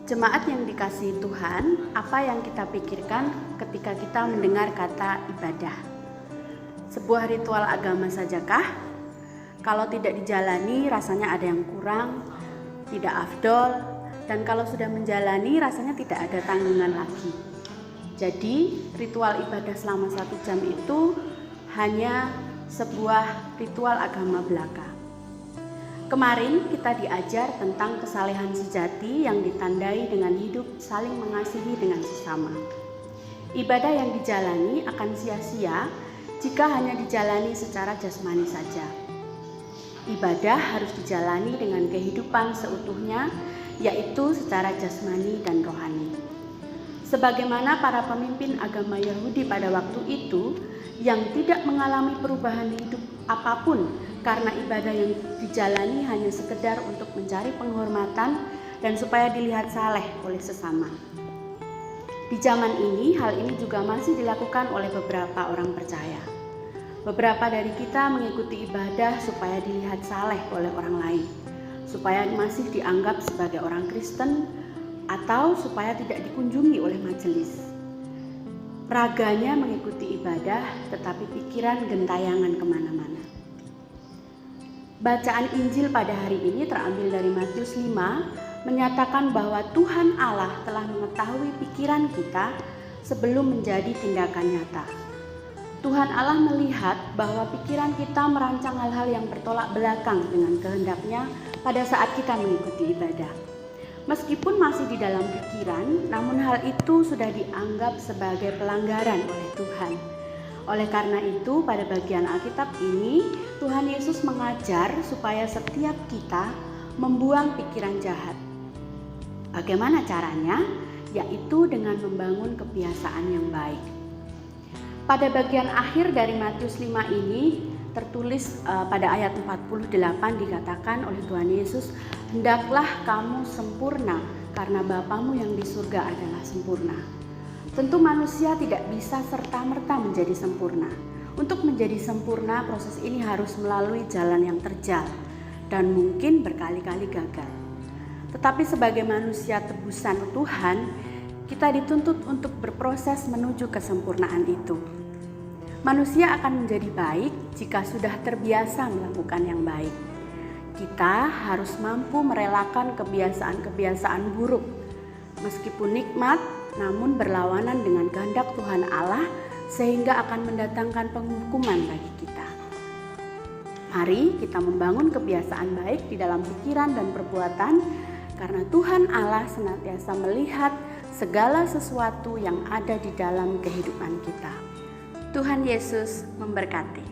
Jemaat yang dikasihi Tuhan, apa yang kita pikirkan ketika kita mendengar kata ibadah? Sebuah ritual agama sajakah? Kalau tidak dijalani rasanya ada yang kurang, tidak afdol, dan kalau sudah menjalani rasanya tidak ada tanggungan lagi. Jadi ritual ibadah selama 1 jam itu hanya sebuah ritual agama belaka. Kemarin kita diajar tentang kesalehan sejati yang ditandai dengan hidup saling mengasihi dengan sesama. Ibadah yang dijalani akan sia-sia jika hanya dijalani secara jasmani saja. Ibadah harus dijalani dengan kehidupan seutuhnya, yaitu secara jasmani dan rohani. Sebagaimana para pemimpin agama Yahudi pada waktu itu yang tidak mengalami perubahan hidup apapun karena ibadah yang dijalani hanya sekedar untuk mencari penghormatan dan supaya dilihat saleh oleh sesama. Di zaman ini, hal ini juga masih dilakukan oleh beberapa orang percaya. Beberapa dari kita mengikuti ibadah supaya dilihat saleh oleh orang lain, supaya masih dianggap sebagai orang Kristen, atau supaya tidak dikunjungi oleh majelis. Raganya mengikuti ibadah, tetapi pikiran gentayangan kemana-mana. Bacaan Injil pada hari ini terambil dari Matius 5, menyatakan bahwa Tuhan Allah telah mengetahui pikiran kita sebelum menjadi tindakan nyata. Tuhan Allah melihat bahwa pikiran kita merancang hal-hal yang bertolak belakang dengan kehendaknya pada saat kita mengikuti ibadah. Meskipun masih di dalam pikiran, namun hal itu sudah dianggap sebagai pelanggaran oleh Tuhan. Oleh karena itu, pada bagian Alkitab ini, Tuhan Yesus mengajar supaya setiap kita membuang pikiran jahat. Bagaimana caranya? Yaitu dengan membangun kebiasaan yang baik. Pada bagian akhir dari Matius 5 ini, tertulis pada ayat 48 dikatakan oleh Tuhan Yesus, "Hendaklah kamu sempurna karena Bapamu yang di surga adalah sempurna." Tentu manusia tidak bisa serta-merta menjadi sempurna. Untuk menjadi sempurna, proses ini harus melalui jalan yang terjal dan mungkin berkali-kali gagal. Tetapi sebagai manusia tebusan Tuhan, kita dituntut untuk berproses menuju kesempurnaan itu. Manusia akan menjadi baik jika sudah terbiasa melakukan yang baik. Kita harus mampu merelakan kebiasaan-kebiasaan buruk, meskipun nikmat, namun berlawanan dengan kehendak Tuhan Allah, sehingga akan mendatangkan penghukuman bagi kita. Mari kita membangun kebiasaan baik di dalam pikiran dan perbuatan, karena Tuhan Allah senantiasa melihat segala sesuatu yang ada di dalam kehidupan kita. Tuhan Yesus memberkati.